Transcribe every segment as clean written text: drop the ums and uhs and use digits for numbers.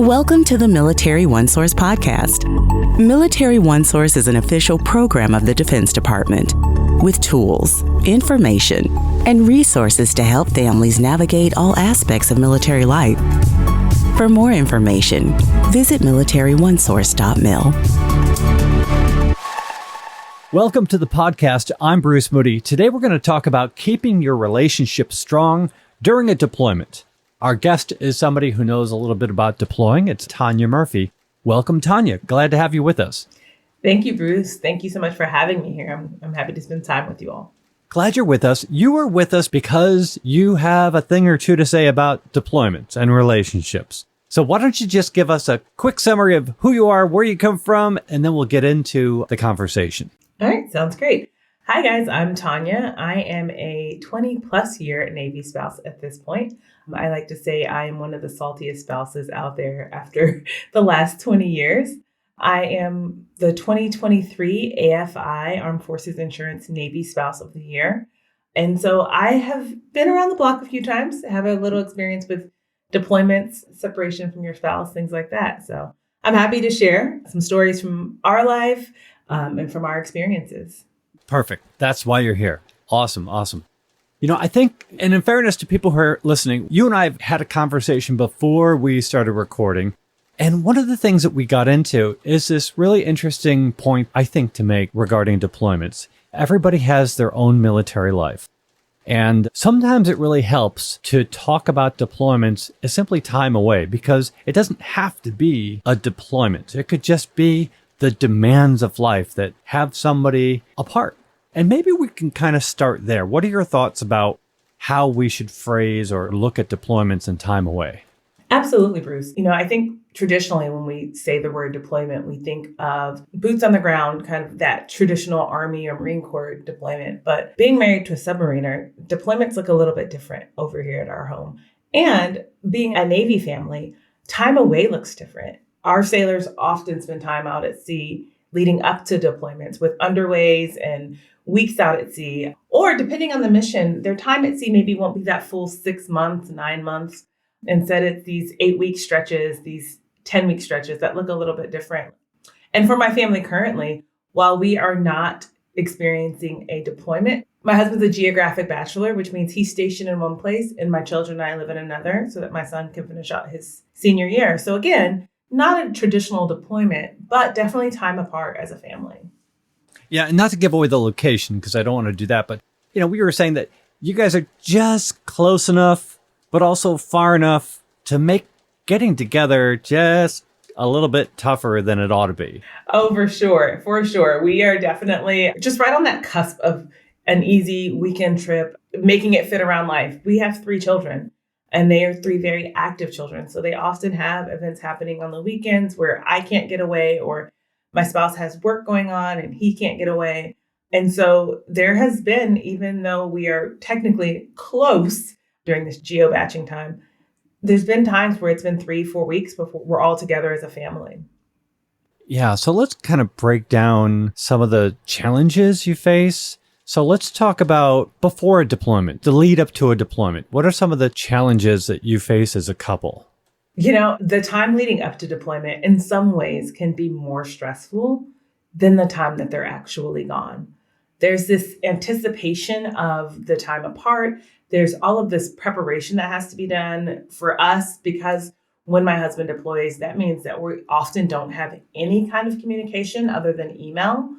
Welcome to the Military OneSource podcast. Military OneSource is an official program of the Defense Department with tools, information, and resources to help families navigate all aspects of military life. For more information, visit militaryonesource.mil. Welcome to the podcast. I'm Bruce Moody. Today we're going to talk about keeping your relationship strong during a deployment. Our guest is somebody who knows a little bit about deploying. It's Tonya Murphy. Welcome, Tonya. Glad to have you with us. Thank you, Bruce. Thank you so much for having me here. I'm happy to spend time with you all. Glad you're with us. You are with us because you have a thing or two to say about deployments and relationships. So why don't you just give us a quick summary of who you are, where you come from, and then we'll get into the conversation. All right, sounds great. Hi, guys. I'm Tonya. I am a 20-plus year Navy spouse at this point. I like to say I am one of the saltiest spouses out there after the last 20 years. I am the 2023 AFI Armed Forces Insurance Navy Spouse of the Year. And so I have been around the block a few times, have a little experience with deployments, separation from your spouse, things like that. So I'm happy to share some stories from our life and from our experiences. Perfect. That's why you're here. Awesome. You know, I think, and in fairness to people who are listening, you and I have had a conversation before we started recording. And one of the things that we got into is this really interesting point, I think, to make regarding deployments. Everybody has their own military life. And sometimes it really helps to talk about deployments as simply time away, because it doesn't have to be a deployment. It could just be the demands of life that have somebody apart. And maybe we can kind of start there. What are your thoughts about how we should phrase or look at deployments and time away? Absolutely, Bruce. You know, I think traditionally when we say the word deployment, we think of boots on the ground, kind of that traditional Army or Marine Corps deployment. But being married to a submariner, deployments look a little bit different over here at our home. And being a Navy family, time away looks different. Our sailors often spend time out at sea leading up to deployments with underways and weeks out at sea. Or depending on the mission, their time at sea maybe won't be that full 6 months, 9 months. Instead, it's these 8-week stretches, these 10-week stretches that look a little bit different. And for my family currently, while we are not experiencing a deployment, my husband's a geographic bachelor, which means he's stationed in one place and my children and I live in another so that my son can finish out his senior year. So again, not a traditional deployment, but definitely time apart as a family. Yeah, and not to give away the location, because I don't want to do that, but, you know, we were saying that you guys are just close enough, but also far enough to make getting together just a little bit tougher than it ought to be. Oh, for sure. For sure. We are definitely just right on that cusp of an easy weekend trip, making it fit around life. We have 3 children. And they are 3 very active children. So they often have events happening on the weekends where I can't get away or my spouse has work going on and he can't get away. And so there has been, even though we are technically close during this geo-batching time, there's been times where it's been 3-4 weeks before we're all together as a family. Yeah. So let's kind of break down some of the challenges you face. So let's talk about before a deployment, the lead up to a deployment. What are some of the challenges that you face as a couple? You know, the time leading up to deployment in some ways can be more stressful than the time that they're actually gone. There's this anticipation of the time apart. There's all of this preparation that has to be done for us because when my husband deploys, that means that we often don't have any kind of communication other than email.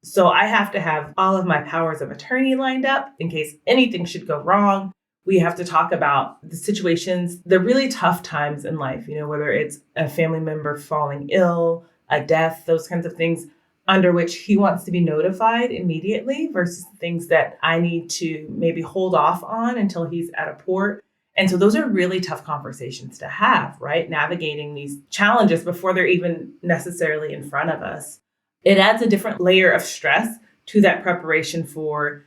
So I have to have all of my powers of attorney lined up in case anything should go wrong. We have to talk about the situations, the really tough times in life, you know, whether it's a family member falling ill, a death, those kinds of things under which he wants to be notified immediately versus things that I need to maybe hold off on until he's at a port. And so those are really tough conversations to have, right? Navigating these challenges before they're even necessarily in front of us. It adds a different layer of stress to that preparation for,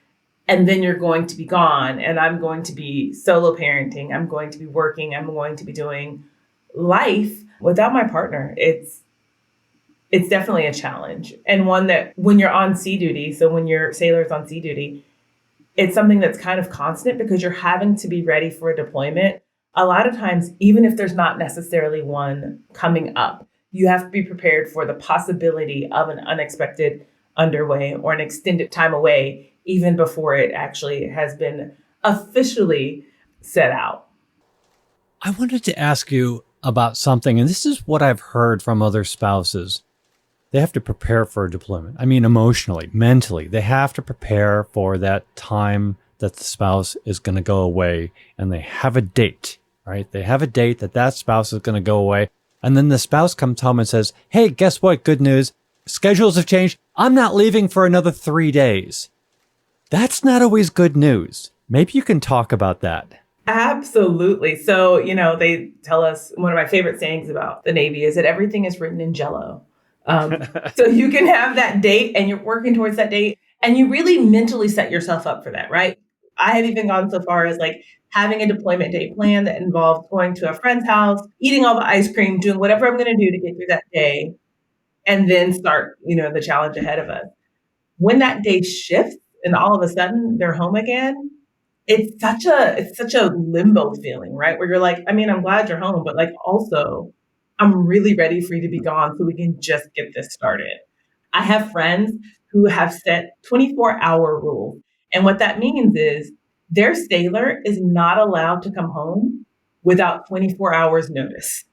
and then you're going to be gone, and I'm going to be solo parenting, I'm going to be working, I'm going to be doing life without my partner. It's definitely a challenge, and one that when you're on sea duty, so when your sailor's on sea duty, it's something that's kind of constant because you're having to be ready for a deployment a lot of times, even if there's not necessarily one coming up, you have to be prepared for the possibility of an unexpected underway or an extended time away, even before it actually has been officially set out. I wanted to ask you about something, and this is what I've heard from other spouses. They have to prepare for a deployment. I mean, emotionally, mentally, they have to prepare for that time that the spouse is going to go away, and they have a date, right? They have a date that spouse is going to go away. And then the spouse comes home and says, hey, guess what? Good news. Schedules have changed. I'm not leaving for another 3 days. That's not always good news. Maybe you can talk about that. Absolutely. So, they tell us, one of my favorite sayings about the Navy is that everything is written in Jello. So you can have that date and you're working towards that date and you really mentally set yourself up for that, right? I have even gone so far as having a deployment day plan that involves going to a friend's house, eating all the ice cream, doing whatever I'm going to do to get through that day, and then start, the challenge ahead of us. When that day shifts and all of a sudden they're home again, it's such a limbo feeling, right? Where you're like, I mean, I'm glad you're home, but also I'm really ready for you to be gone so we can just get this started. I have friends who have set 24-hour rules. And what that means is their sailor is not allowed to come home without 24 hours notice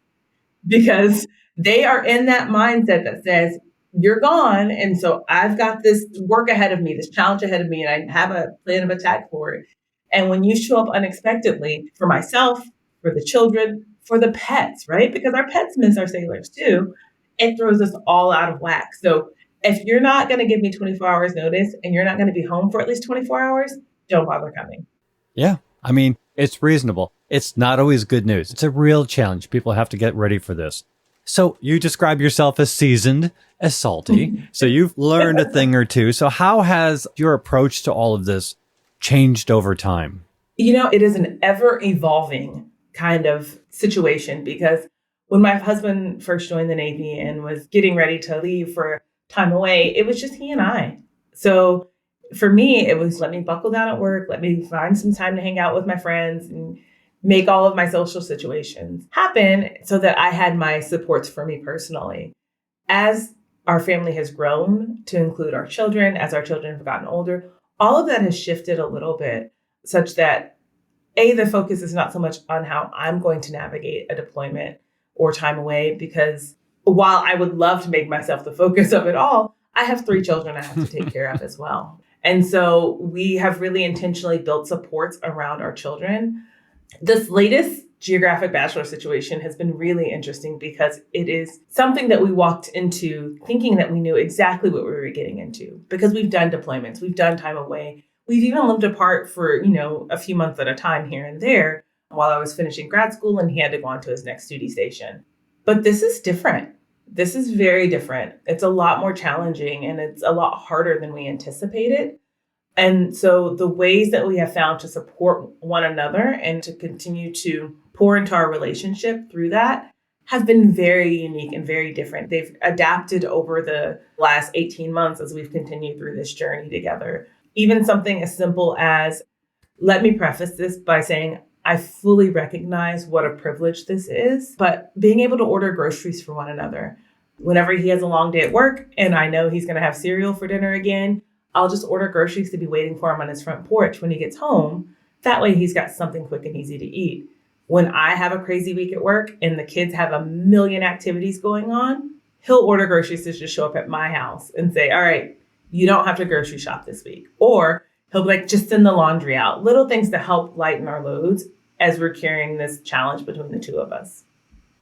because they are in that mindset that says, you're gone. And so I've got this work ahead of me, this challenge ahead of me, and I have a plan of attack for it. And when you show up unexpectedly, for myself, for the children, for the pets, right? Because our pets miss our sailors too. It throws us all out of whack. So if you're not going to give me 24 hours notice and you're not going to be home for at least 24 hours, don't bother coming. Yeah. I mean, it's reasonable. It's not always good news. It's a real challenge. People have to get ready for this. So you describe yourself as seasoned, as salty. So you've learned a thing or two. So how has your approach to all of this changed over time? It is an ever evolving kind of situation because when my husband first joined the Navy and was getting ready to leave for time away, it was just he and I. So for me, it was let me buckle down at work, let me find some time to hang out with my friends and make all of my social situations happen so that I had my supports for me personally. As our family has grown to include our children, as our children have gotten older, all of that has shifted a little bit such that the focus is not so much on how I'm going to navigate a deployment or time away, because while I would love to make myself the focus of it all, I have 3 children I have to take care of as well. And so we have really intentionally built supports around our children. This latest geographic bachelor situation has been really interesting because it is something that we walked into thinking that we knew exactly what we were getting into because we've done deployments, we've done time away. We've even lived apart for, a few months at a time here and there while I was finishing grad school and he had to go on to his next duty station. But this is different. This is very different. It's a lot more challenging and it's a lot harder than we anticipated. And so the ways that we have found to support one another and to continue to pour into our relationship through that have been very unique and very different. They've adapted over the last 18 months as we've continued through this journey together. Even something as simple as, let me preface this by saying, I fully recognize what a privilege this is, but being able to order groceries for one another. Whenever he has a long day at work and I know he's going to have cereal for dinner again, I'll just order groceries to be waiting for him on his front porch when he gets home. That way he's got something quick and easy to eat. When I have a crazy week at work and the kids have a million activities going on, he'll order groceries to just show up at my house and say, all right, you don't have to grocery shop this week. Or he'll be like, just send the laundry out. Little things to help lighten our loads as we're carrying this challenge between the two of us.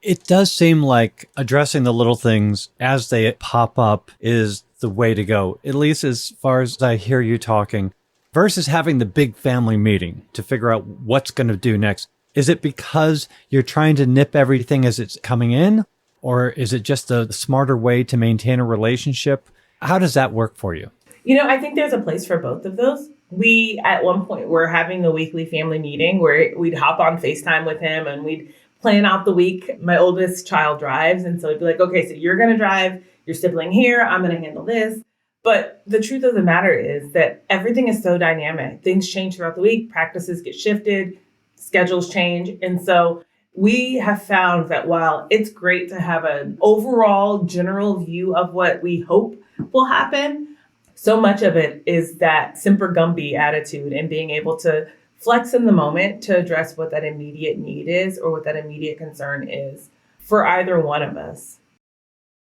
It does seem like addressing the little things as they pop up is the way to go, at least as far as I hear you talking, versus having the big family meeting to figure out what's going to do next. Is it because you're trying to nip everything as it's coming in, or is it just a smarter way to maintain a relationship? How does that work for you? I think there's a place for both of those. We, at one point, were having the weekly family meeting where we'd hop on FaceTime with him and we'd plan out the week. My oldest child drives. And so it'd be like, okay, so you're going to drive your sibling here. I'm going to handle this. But the truth of the matter is that everything is so dynamic. Things change throughout the week. Practices get shifted. schedules change. And so we have found that while it's great to have an overall general view of what we hope will happen, so much of it is that Semper Gumby attitude and being able to flex in the moment to address what that immediate need is or what that immediate concern is for either one of us.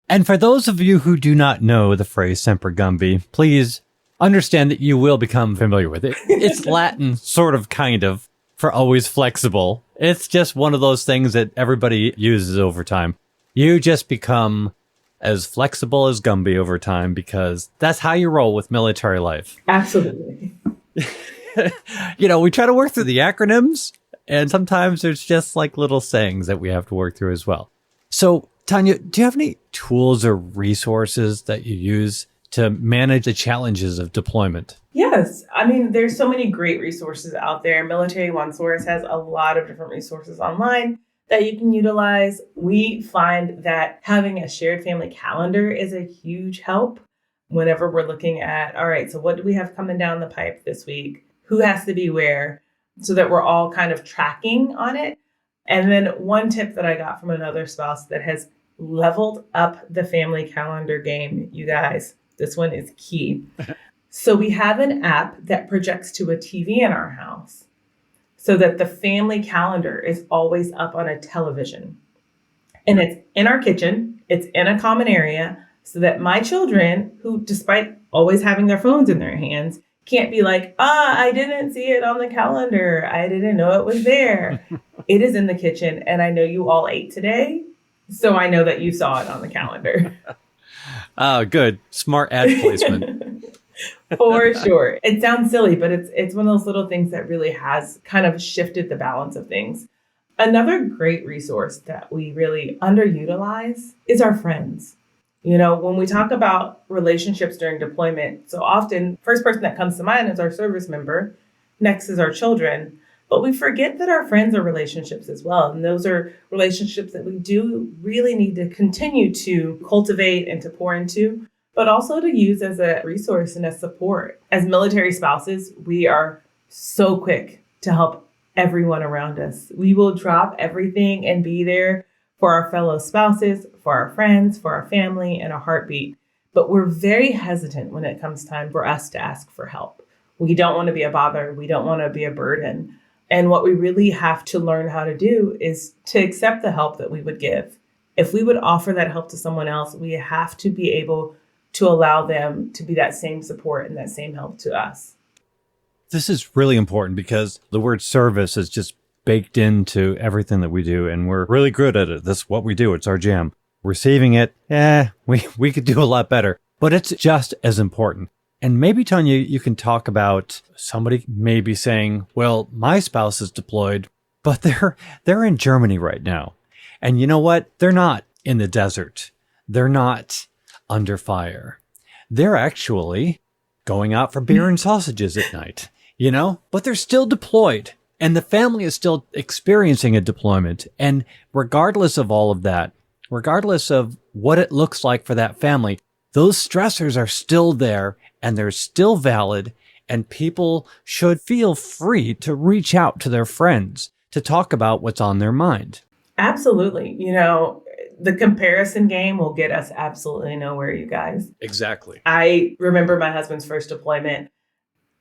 And for those of you who do not know the phrase Semper Gumby, please understand that you will become familiar with it. It's Latin, sort of, kind of, for always flexible. It's just one of those things that everybody uses over time. You just become as flexible as Gumby over time because that's how you roll with military life. Absolutely. We try to work through the acronyms, and sometimes there's just like little sayings that we have to work through as well. So, Tonya, do you have any tools or resources that you use to manage the challenges of deployment? Yes. I mean, there's so many great resources out there. Military OneSource has a lot of different resources online that you can utilize. We find that having a shared family calendar is a huge help whenever we're looking at, all right, so what do we have coming down the pipe this week? Who has to be where? So that we're all kind of tracking on it. And then one tip that I got from another spouse that has leveled up the family calendar game, you guys, this one is key. So we have an app that projects to a TV in our house so that the family calendar is always up on a television. And it's in our kitchen, it's in a common area, so that my children, who despite always having their phones in their hands, can't be like, I didn't see it on the calendar. I didn't know it was there. It is in the kitchen, and I know you all ate today, so I know that you saw it on the calendar. Oh, good. Smart ad placement. For sure. It sounds silly, but it's one of those little things that really has kind of shifted the balance of things. Another great resource that we really underutilize is our friends. When we talk about relationships during deployment, so often first person that comes to mind is our service member, next is our children, but we forget that our friends are relationships as well. And those are relationships that we do really need to continue to cultivate and to pour into, but also to use as a resource and as support. As military spouses, we are so quick to help everyone around us. We will drop everything and be there for our fellow spouses, for our friends, for our family, in a heartbeat. But we're very hesitant when it comes time for us to ask for help. We don't want to be a bother. We don't want to be a burden. And what we really have to learn how to do is to accept the help that we would give. If we would offer that help to someone else, we have to be able to allow them to be that same support and that same help to us. This is really important because the word service is just baked into everything that we do, and we're really good at it. That's what we do. It's our jam. Receiving it, we could do a lot better, but it's just as important. And maybe, Tonya, you can talk about somebody maybe saying, well, my spouse is deployed, but they're in Germany right now. And you know what? They're not in the desert. They're not under fire. They're actually going out for beer and sausages at night, but they're still deployed. And the family is still experiencing a deployment. And regardless of all of that, regardless of what it looks like for that family, those stressors are still there and they're still valid. And people should feel free to reach out to their friends to talk about what's on their mind. Absolutely. The comparison game will get us absolutely nowhere, you guys. Exactly. I remember my husband's first deployment.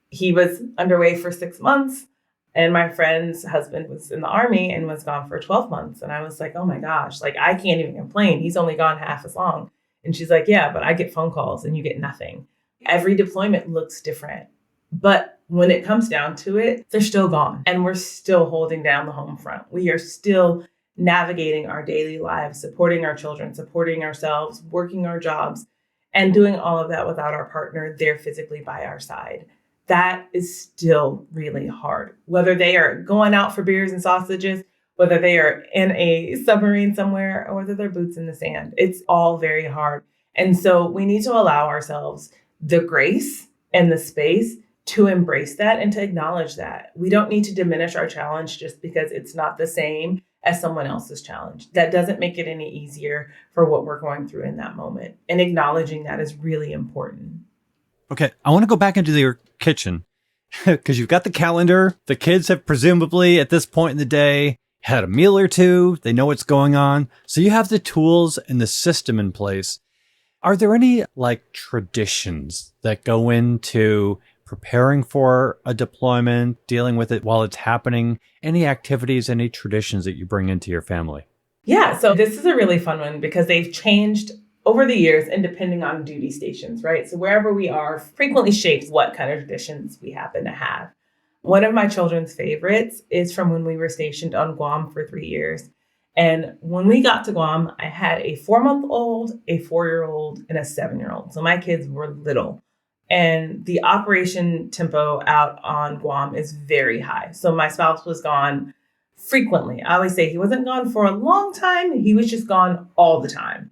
He was underway for 6 months. And my friend's husband was in the Army and was gone for 12 months. And I was like, oh my gosh, I can't even complain. He's only gone half as long. And she's like, yeah, but I get phone calls and you get nothing. Every deployment looks different. But when it comes down to it, they're still gone. And we're still holding down the home front. We are still navigating our daily lives, supporting our children, supporting ourselves, working our jobs, and doing all of that without our partner there physically by our side. That is still really hard. Whether they are going out for beers and sausages, whether they are in a submarine somewhere, or whether they're boots in the sand, it's all very hard. And so we need to allow ourselves the grace and the space to embrace that and to acknowledge that. We don't need to diminish our challenge just because it's not the same as someone else's challenge. That doesn't make it any easier for what we're going through in that moment. And acknowledging that is really important. Okay, I want to go back into your kitchen because you've got the calendar. The kids have presumably at this point in the day had a meal or two. They know what's going on. So you have the tools and the system in place. Are there any like traditions that go into preparing for a deployment, dealing with it while it's happening? Any activities, any traditions that you bring into your family? Yeah, so this is a really fun one because they've changed over the years and depending on duty stations, right? So wherever we are frequently shapes what kind of traditions we happen to have. One of my children's favorites is from when we were stationed on Guam for 3 years. And when we got to Guam, I had a 4-month-old, a 4-year-old, and a 7-year-old. So my kids were little. And the operation tempo out on Guam is very high. So my spouse was gone frequently. I always say he wasn't gone for a long time. He was just gone all the time.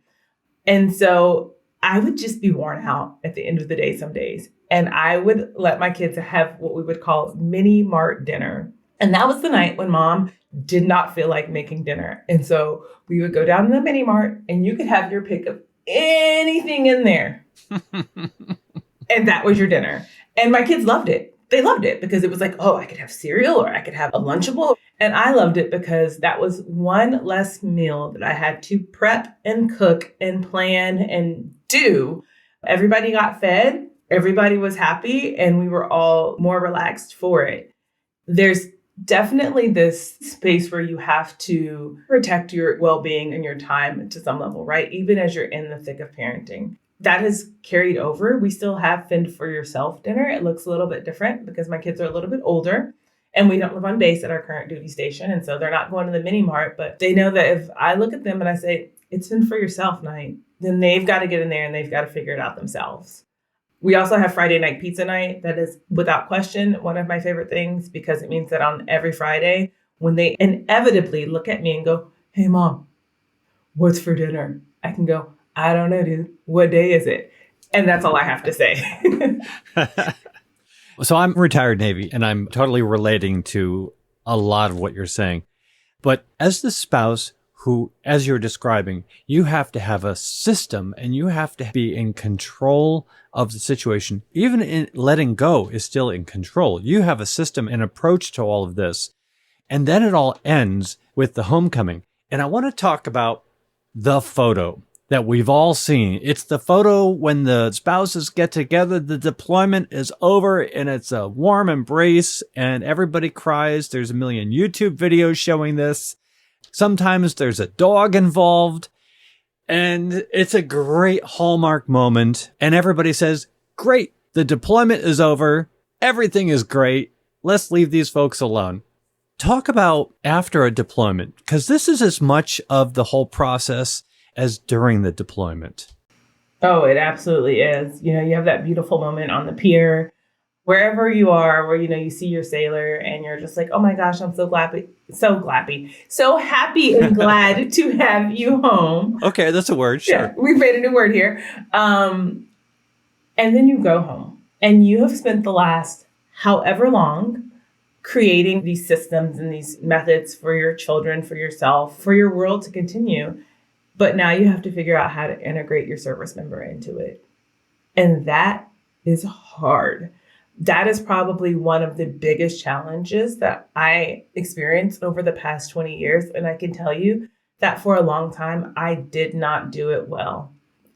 And so I would just be worn out at the end of the day some days. And I would let my kids have what we would call mini mart dinner. And that was the night when mom did not feel like making dinner. And so we would go down to the mini mart and you could have your pick of anything in there. And that was your dinner. And my kids loved it. They loved it because it was like, oh, I could have cereal or I could have a Lunchable. And I loved it because that was one less meal that I had to prep and cook and plan and do. Everybody got fed. Everybody was happy and we were all more relaxed for it. There's definitely this space where you have to protect your well-being and your time to some level, right? Even as you're in the thick of parenting. That has carried over. We still have fend for yourself dinner. It looks a little bit different because my kids are a little bit older and we don't live on base at our current duty station. And so they're not going to the mini mart, but they know that if I look at them and I say, it's fend for yourself night, then they've got to get in there and they've got to figure it out themselves. We also have Friday night pizza night. That is without question one of my favorite things because it means that on every Friday, when they inevitably look at me and go, hey, Mom, what's for dinner? I can go, I don't know, dude. What day is it? And that's all I have to say. So I'm retired Navy and I'm totally relating to a lot of what you're saying. But as the spouse who, as you're describing, you have to have a system and you have to be in control of the situation. Even in letting go is still in control. You have a system and approach to all of this. And then it all ends with the homecoming. And I want to talk about the photo that we've all seen. It's the photo when the spouses get together, the deployment is over and it's a warm embrace and everybody cries. There's a million YouTube videos showing this. Sometimes there's a dog involved and it's a great hallmark moment. And everybody says, great, the deployment is over. Everything is great. Let's leave these folks alone. Talk about after a deployment, because this is as much of the whole process as during the deployment. Oh, it absolutely is. You have that beautiful moment on the pier, wherever you are, where, you see your sailor and you're just like, oh my gosh, I'm so happy and glad to have you home. Okay, that's a word. Sure. Yeah, we've made a new word here. And then you go home and you have spent the last however long creating these systems and these methods for your children, for yourself, for your world to continue. But now you have to figure out how to integrate your service member into it. And that is hard. That is probably one of the biggest challenges that I experienced over the past 20 years. And I can tell you that for a long time, I did not do it well.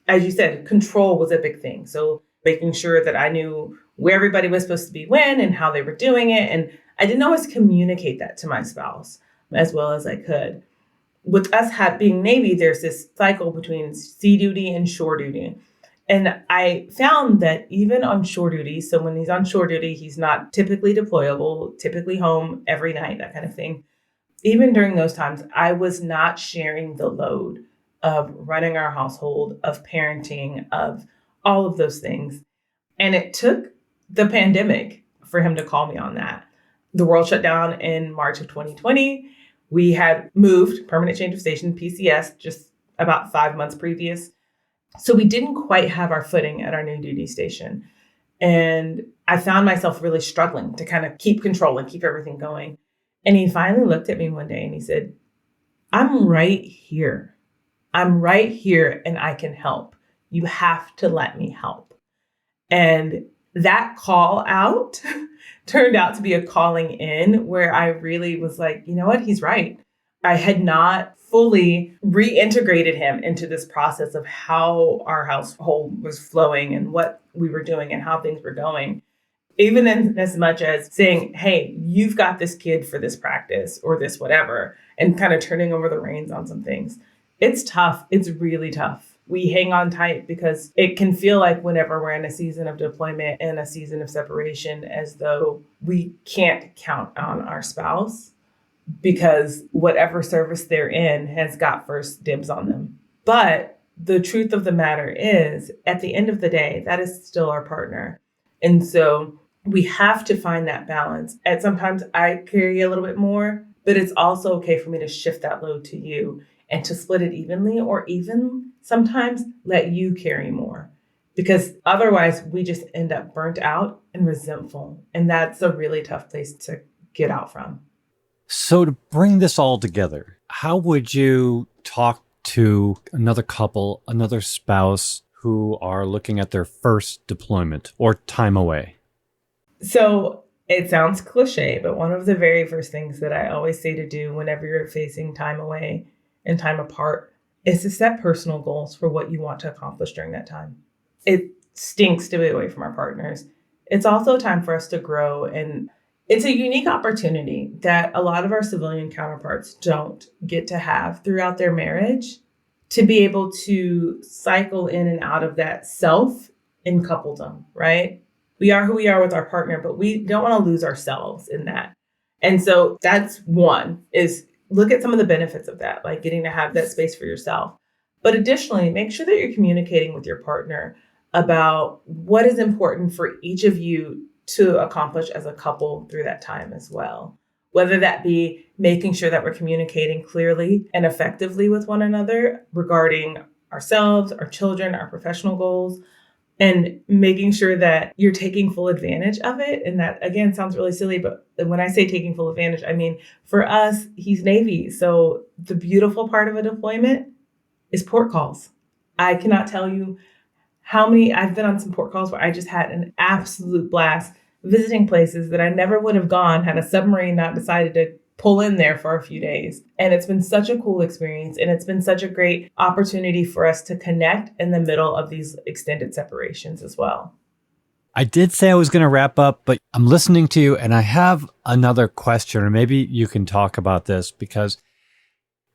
As you said, control was a big thing. So making sure that I knew where everybody was supposed to be when and how they were doing it. And I didn't always communicate that to my spouse as well as I could. With us being Navy, there's this cycle between sea duty and shore duty. And I found that even on shore duty, so when he's on shore duty, he's not typically deployable, typically home every night, that kind of thing. Even during those times, I was not sharing the load of running our household, of parenting, of all of those things. And it took the pandemic for him to call me on that. The world shut down in March of 2020. We had moved, permanent change of station, PCS, just about 5 months previous. So we didn't quite have our footing at our new duty station. And I found myself really struggling to kind of keep control and keep everything going. And he finally looked at me one day and he said, I'm right here. I'm right here and I can help. You have to let me help. And That call out turned out to be a calling in where I really was like, you know what? He's right. I had not fully reintegrated him into this process of how our household was flowing and what we were doing and how things were going. Even in as much as saying, hey, you've got this kid for this practice or this whatever, and kind of turning over the reins on some things. It's tough. It's really tough. We hang on tight because it can feel like whenever we're in a season of deployment and a season of separation, as though we can't count on our spouse because whatever service they're in has got first dibs on them. But the truth of the matter is, at the end of the day, that is still our partner. And so we have to find that balance. And sometimes I carry a little bit more, but it's also okay for me to shift that load to you and to split it evenly, or even sometimes let you carry more, because otherwise we just end up burnt out and resentful. And that's a really tough place to get out from. So to bring this all together, how would you talk to another couple, another spouse who are looking at their first deployment or time away? So it sounds cliche, but one of the very first things that I always say to do whenever you're facing time away and time apart is to set personal goals for what you want to accomplish during that time. It stinks to be away from our partners. It's also time for us to grow, and it's a unique opportunity that a lot of our civilian counterparts don't get to have throughout their marriage, to be able to cycle in and out of that self in coupledom, right? We are who we are with our partner, but we don't want to lose ourselves in that. And so that's one, is look at some of the benefits of that, like getting to have that space for yourself. But additionally, make sure that you're communicating with your partner about what is important for each of you to accomplish as a couple through that time as well. Whether that be making sure that we're communicating clearly and effectively with one another regarding ourselves, our children, our professional goals, and making sure that you're taking full advantage of it. And that, again, sounds really silly, but when I say taking full advantage, I mean, for us, he's Navy. So the beautiful part of a deployment is port calls. I cannot tell you how many, I've been on some port calls where I just had an absolute blast visiting places that I never would have gone had a submarine not decided to pull in there for a few days. And it's been such a cool experience. And it's been such a great opportunity for us to connect in the middle of these extended separations as well. I did say I was going to wrap up, but I'm listening to you and I have another question, or maybe you can talk about this, because,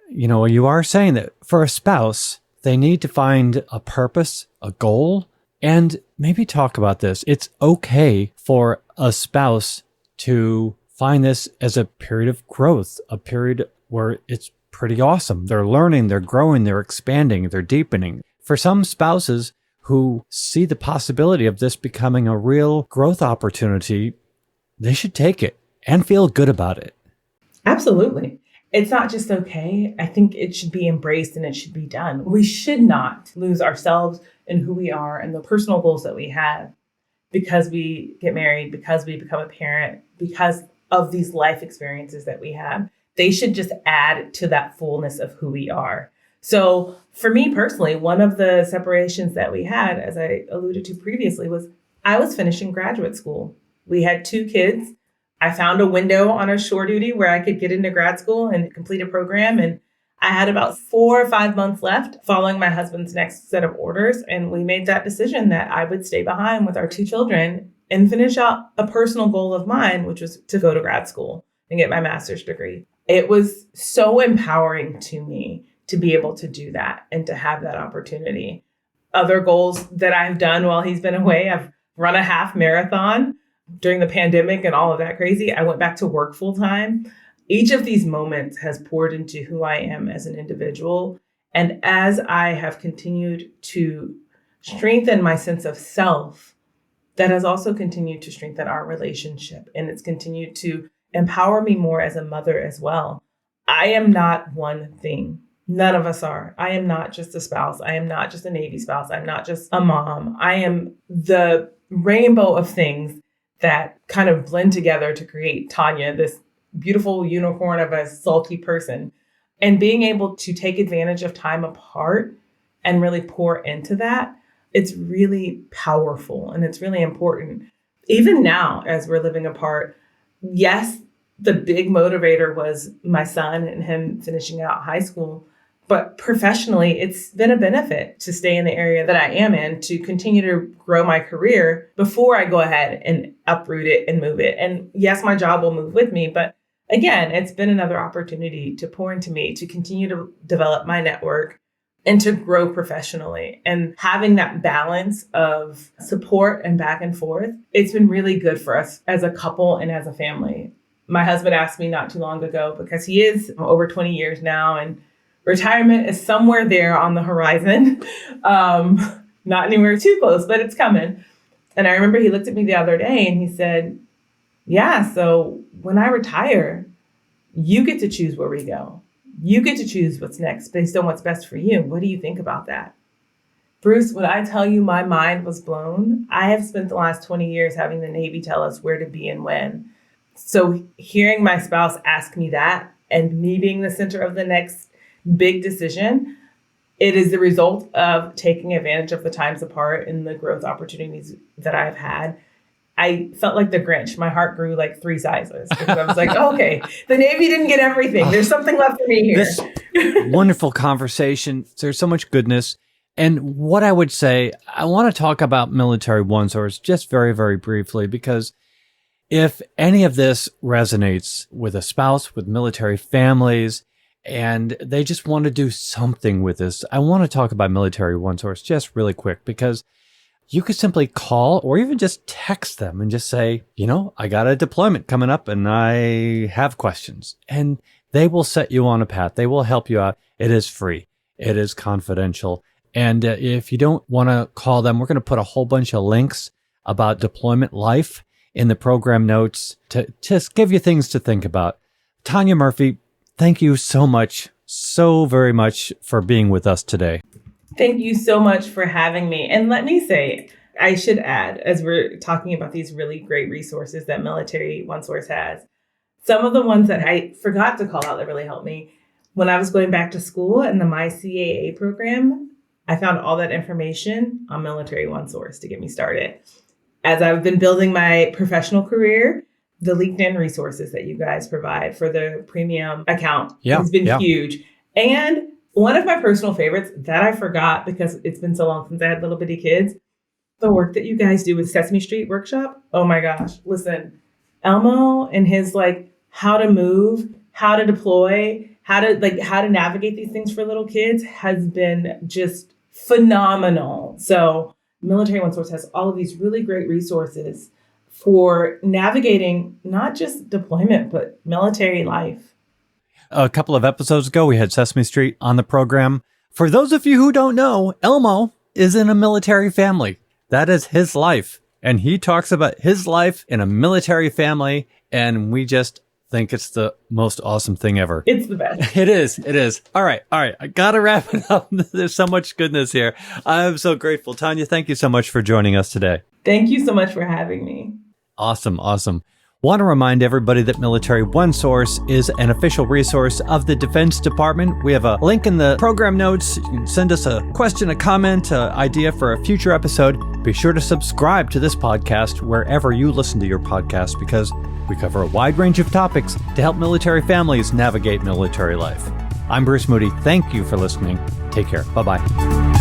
you are saying that for a spouse, they need to find a purpose, a goal, and maybe talk about this. It's okay for a spouse to find this as a period of growth, a period where it's pretty awesome. They're learning, they're growing, they're expanding, they're deepening. For some spouses who see the possibility of this becoming a real growth opportunity, they should take it and feel good about it. Absolutely. It's not just okay. I think it should be embraced and it should be done. We should not lose ourselves and who we are and the personal goals that we have because we get married, because we become a parent, because of these life experiences that we have. They should just add to that fullness of who we are. So for me personally, one of the separations that we had, as I alluded to previously, was I was finishing graduate school. We had 2 kids. I found a window on a shore duty where I could get into grad school and complete a program. And I had about 4 or 5 months left following my husband's next set of orders. And we made that decision that I would stay behind with our 2 children and finish out a personal goal of mine, which was to go to grad school and get my master's degree. It was so empowering to me to be able to do that and to have that opportunity. Other goals that I've done while he's been away, I've run a half marathon during the pandemic and all of that crazy. I went back to work full time. Each of these moments has poured into who I am as an individual. And as I have continued to strengthen my sense of self, that has also continued to strengthen our relationship. And it's continued to empower me more as a mother as well. I am not one thing. None of us are. I am not just a spouse. I am not just a Navy spouse. I'm not just a mom. I am the rainbow of things that kind of blend together to create Tonya, this beautiful unicorn of a salty person. And being able to take advantage of time apart and really pour into that it's really powerful and it's really important. Even now, as we're living apart, yes, the big motivator was my son and him finishing out high school. But professionally, it's been a benefit to stay in the area that I am in, to continue to grow my career before I go ahead and uproot it and move it. And yes, my job will move with me. But again, it's been another opportunity to pour into me, to continue to develop my network and to grow professionally. And having that balance of support and back and forth, it's been really good for us as a couple and as a family. My husband asked me not too long ago, because he is over 20 years now, and retirement is somewhere there on the horizon. Not anywhere too close, but it's coming. And I remember he looked at me the other day and he said, yeah, so when I retire, you get to choose where we go. You get to choose what's next based on what's best for you. What do you think about that? Bruce, when I tell you my mind was blown, I have spent the last 20 years having the Navy tell us where to be and when. So hearing my spouse ask me that and me being the center of the next big decision, it is the result of taking advantage of the times apart and the growth opportunities that I've had. I felt like the Grinch. My heart grew like 3 sizes. Because I was like, oh, okay, the Navy didn't get everything. There's something left for me here. This wonderful conversation. There's so much goodness. And what I would say, I want to talk about Military OneSource just very, very briefly, because if any of this resonates with a spouse, with military families, and they just want to do something with this, I want to talk about Military OneSource just really quick, because you could simply call or even just text them and just say, I got a deployment coming up and I have questions. And they will set you on a path. They will help you out. It is free. It is confidential. And if you don't want to call them, we're going to put a whole bunch of links about deployment life in the program notes to just give you things to think about. Tonya Murphy, thank you so very much for being with us today. Thank you so much for having me. And let me say, I should add, as we're talking about these really great resources that Military OneSource has, some of the ones that I forgot to call out that really helped me, when I was going back to school in the MyCAA program, I found all that information on Military OneSource to get me started. As I've been building my professional career, the LinkedIn resources that you guys provide for the premium account has been huge. And one of my personal favorites that I forgot because it's been so long since I had little bitty kids, the work that you guys do with Sesame Street Workshop. Oh my gosh. Listen, Elmo and his how to move, how to deploy, how to navigate these things for little kids has been just phenomenal. So Military OneSource has all of these really great resources for navigating not just deployment, but military life. A couple of episodes ago, we had Sesame Street on the program. For those of you who don't know, Elmo is in a military family. That is his life. And he talks about his life in a military family. And we just think it's the most awesome thing ever. It's the best. It is. All right. I got to wrap it up. There's so much goodness here. I'm so grateful. Tonya, thank you so much for joining us today. Thank you so much for having me. Awesome. Want to remind everybody that Military OneSource is an official resource of the Defense Department. We have a link in the program notes. You can send us a question, a comment, an idea for a future episode. Be sure to subscribe to this podcast wherever you listen to your podcast, because we cover a wide range of topics to help military families navigate military life. I'm Bruce Moody. Thank you for listening. Take care. Bye-bye.